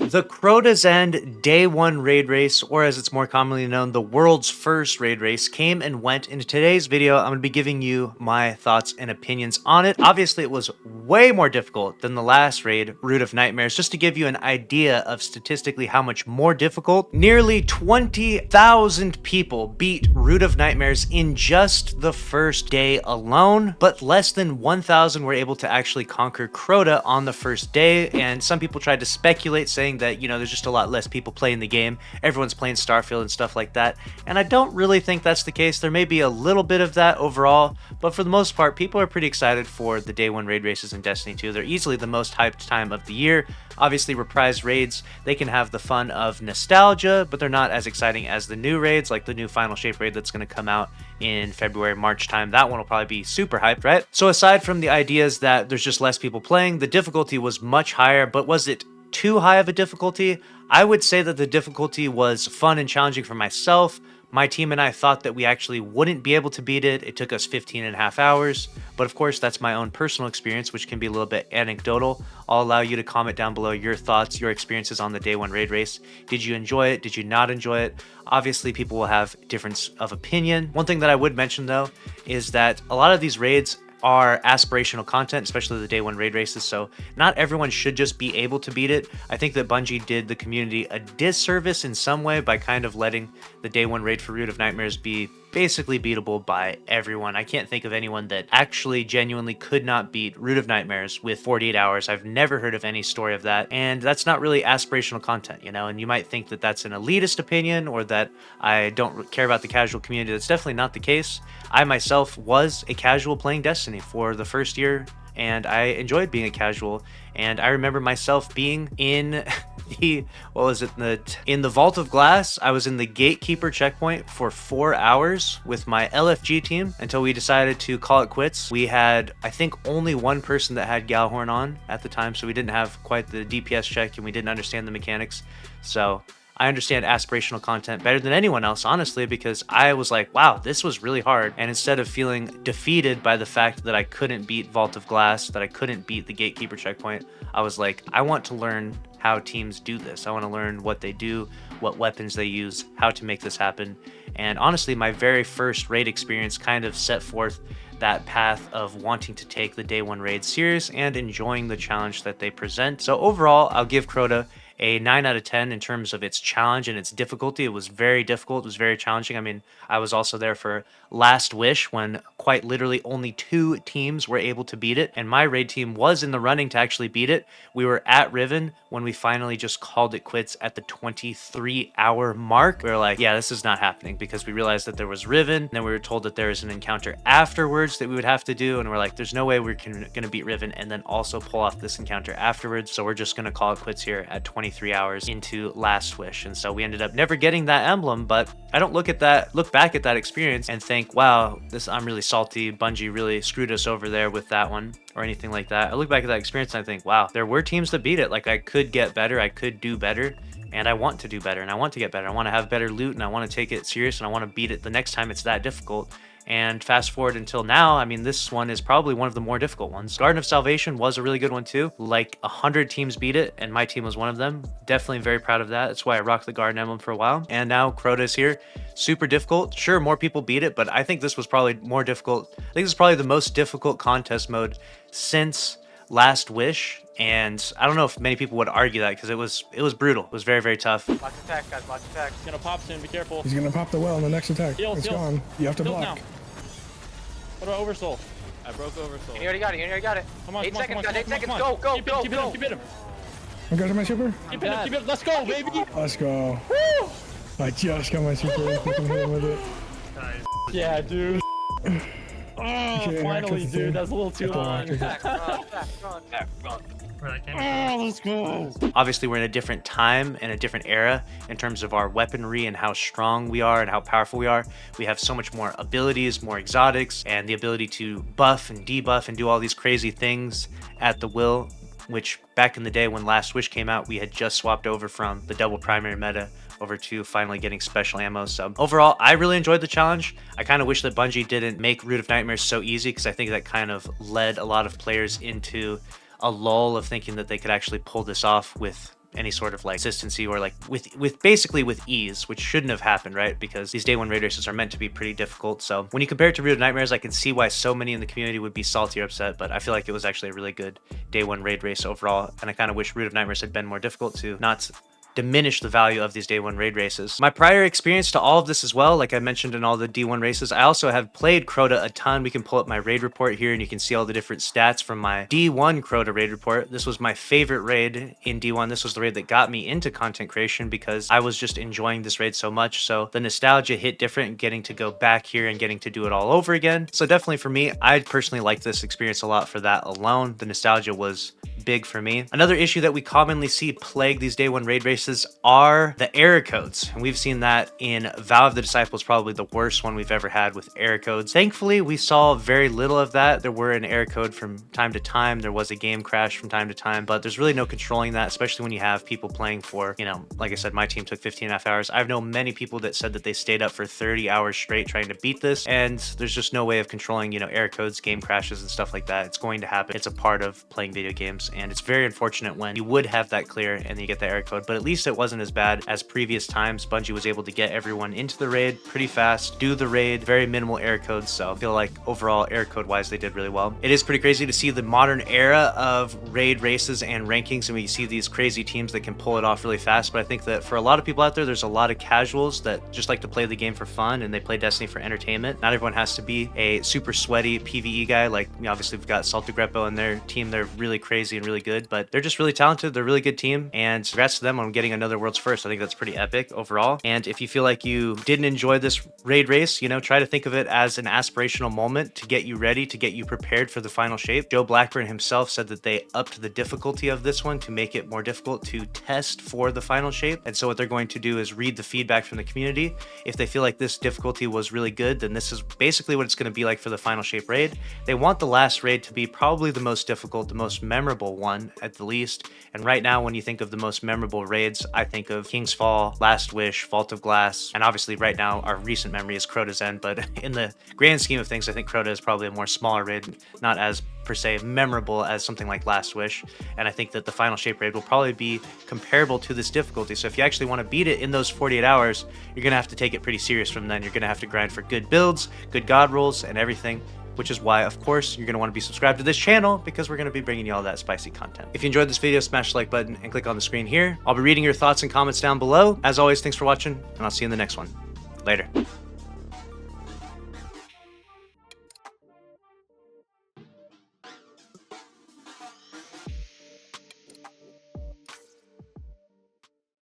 The Crota's End Day 1 raid race, or as it's more commonly known, the world's first raid race, came and went. In today's video, I'm going to be giving you my thoughts and opinions on it. Obviously, it was way more difficult than the last raid, Root of Nightmares. Just to give you an idea of statistically how much more difficult, nearly 20,000 people beat Root of Nightmares in just the first day alone, but less than 1,000 were able to actually conquer Crota on the first day, and some people tried to speculate saying that, you know, there's just a lot less people playing the game. Everyone's playing Starfield and stuff like that. And I don't really think that's the case. There may be a little bit of that overall, but for the most part, people are pretty excited for the Day 1 raid races in Destiny 2. They're easily the most hyped time of the year. Obviously, reprised raids, they can have the fun of nostalgia, but they're not as exciting as the new raids, like the new Final Shape raid that's going to come out in February, March time. That one will probably be super hyped, right? So aside from the ideas that there's just less people playing, the difficulty was much higher, but was it too high of a difficulty? I would say that the difficulty was fun and challenging for myself. My team and I thought that we actually wouldn't be able to beat it. It took us 15.5 hours, but of course that's my own personal experience, which can be a little bit anecdotal. I'll allow you to comment down below your thoughts, your experiences on the Day 1 raid race. Did you enjoy it? Did you not enjoy it? Obviously, people will have difference of opinion. One thing that I would mention though is that a lot of these raids are aspirational content, especially the Day 1 raid races, so not everyone should just be able to beat it. I think that Bungie did the community a disservice in some way by kind of letting the Day 1 raid for Root of Nightmares be basically beatable by everyone. I can't think of anyone that actually genuinely could not beat Root of Nightmares with 48 hours. I've never heard of any story of that, and that's not really aspirational content, you know, and you might think that that's an elitist opinion or that I don't care about the casual community. That's definitely not the case. I myself was a casual playing Destiny for the first year, and I enjoyed being a casual, and I remember myself being in the, what was it, in the Vault of Glass. I was in the Gatekeeper checkpoint for 4 hours with my LFG team until we decided to call it quits. We had, I think, only one person that had Galhorn on at the time, so we didn't have quite the DPS check and we didn't understand the mechanics. So I understand aspirational content better than anyone else, honestly, because I was like, wow, this was really hard. And instead of feeling defeated by the fact that I couldn't beat Vault of Glass, that I couldn't beat the Gatekeeper checkpoint, I was like, I want to learn how teams do this. I want to learn what they do, what weapons they use, how to make this happen. And honestly, my very first raid experience kind of set forth that path of wanting to take the Day 1 raid serious and enjoying the challenge that they present. So overall, I'll give Crota a 9 out of 10 in terms of its challenge and its difficulty. It was very difficult. It was very challenging. I mean, I was also there for Last Wish when quite literally only 2 teams were able to beat it, and my raid team was in the running to actually beat it. We were at Riven when we finally just called it quits at the 23-hour mark. We were like, yeah, this is not happening, because we realized that there was Riven, and then we were told that there was an encounter afterwards that we would have to do, and we're like, there's no way we're gonna beat Riven and then also pull off this encounter afterwards, so we're just gonna call it quits here at 23 hours into Last Wish. And so we ended up never getting that emblem, but I don't look back at that experience and think, wow, I'm really salty, Bungie really screwed us over there with that one, or anything like that. I look back at that experience and I think, wow, there were teams that beat it. Like, I could get better, I could do better, and I want to do better, and I want to get better. I want to have better loot, and I want to take it serious, and I want to beat it the next time it's that difficult. And fast forward until now, I mean, this one is probably one of the more difficult ones. Garden of Salvation was a really good one too. Like 100 teams beat it, and my team was one of them. Definitely very proud of that. That's why I rocked the Garden Emblem for a while. And now Crota is here. Super difficult. Sure, more people beat it, but I think this was probably more difficult. I think this is probably the most difficult contest mode since Last Wish. And I don't know if many people would argue that, because it was brutal. It was very, very tough. Watch attack, guys, watch attack. He's gonna pop soon, be careful. He's gonna pop the well in the next attack. Heal, It's heal. gone. You have to Heal block. now. What about Oversoul? I broke Oversoul. You already got it, you already got it. Come on, 8 come on, seconds, come on, guys, 8 come on, seconds, come on. go, Keep go, him, go. keep him. I got my super. Keep him. Let's go, baby. Let's go. Woo! I just got my super. I can hit him with it. Yeah, dude. Oh, Okay, finally, that's dude. That's a little too That's a long. lot. Back, front. Oh, let's go. Obviously, we're in a different time and a different era in terms of our weaponry and how strong we are and how powerful we are. We have so much more abilities, more exotics, and the ability to buff and debuff and do all these crazy things at the will, which back in the day when Last Wish came out, we had just swapped over from the double primary meta over to finally getting special ammo. So overall, I really enjoyed the challenge. I kind of wish that Bungie didn't make Root of Nightmares so easy, because I think that kind of led a lot of players into a lull of thinking that they could actually pull this off with any sort of like consistency or like with basically with ease, which shouldn't have happened, right? Because these day one raid races are meant to be pretty difficult. So when you compare it to Root of Nightmares, I can see why so many in the community would be salty or upset, but I feel like it was actually a really good day one raid race overall. And I kind of wish Root of Nightmares had been more difficult to not diminish the value of these day one raid races. My prior experience to all of this as well, like I mentioned in all the D1 races, I also have played Crota a ton. We can pull up my raid report here and you can see all the different stats from my D1 Crota raid report. This was my favorite raid in D1. This was the raid that got me into content creation because I was just enjoying this raid so much. So the nostalgia hit different, getting to go back here and getting to do it all over again. So definitely for me, I personally liked this experience a lot for that alone. The nostalgia was big for me. Another issue that we commonly see plague these day one raid races are the error codes, and we've seen that in Vow of the Disciple is probably the worst one we've ever had with error codes. Thankfully, we saw very little of that. There were an error code from time to time. There was a game crash from time to time, but there's really no controlling that, especially when you have people playing for, you know, like I said, my team took 15.5 hours. I've known many people that said that they stayed up for 30 hours straight trying to beat this, and there's just no way of controlling, you know, error codes, game crashes, and stuff like that. It's going to happen. It's a part of playing video games, and it's very unfortunate when you would have that clear and then you get the error code, but at least it wasn't as bad as previous times. Bungie was able to get everyone into the raid pretty fast, do the raid, very minimal error codes, so I feel like overall error code wise they did really well. It is pretty crazy to see the modern era of raid races and rankings, and we see these crazy teams that can pull it off really fast, but I think that for a lot of people out there, there's a lot of casuals that just like to play the game for fun and they play Destiny for entertainment. Not everyone has to be a super sweaty PvE guy. Like, you know, obviously we've got Salto Greppo and their team, they're really crazy and really good, but they're just really talented. They're a really good team, and congrats to them on getting another world's first. I think that's pretty epic overall. And if you feel like you didn't enjoy this raid race, you know, try to think of it as an aspirational moment to get you ready, to get you prepared for the final shape. Joe Blackburn himself said that they upped the difficulty of this one to make it more difficult to test for the final shape. And so what they're going to do is read the feedback from the community. If they feel like this difficulty was really good, then this is basically what it's going to be like for the final shape raid. They want the last raid to be probably the most difficult, the most memorable one at the least. And right now, when you think of the most memorable raids, I think of King's Fall, Last Wish, Vault of Glass, and obviously right now our recent memory is Crota's End, but in the grand scheme of things, I think Crota is probably a more smaller raid, not as per se memorable as something like Last Wish. And I think that the final shape raid will probably be comparable to this difficulty. So if you actually want to beat it in those 48 hours, you're going to have to take it pretty serious from then. You're going to have to grind for good builds, good god rolls, and everything, which is why, of course, you're going to want to be subscribed to this channel because we're going to be bringing you all that spicy content. If you enjoyed this video, smash the like button and click on the screen here. I'll be reading your thoughts and comments down below. As always, thanks for watching, and I'll see you in the next one. Later.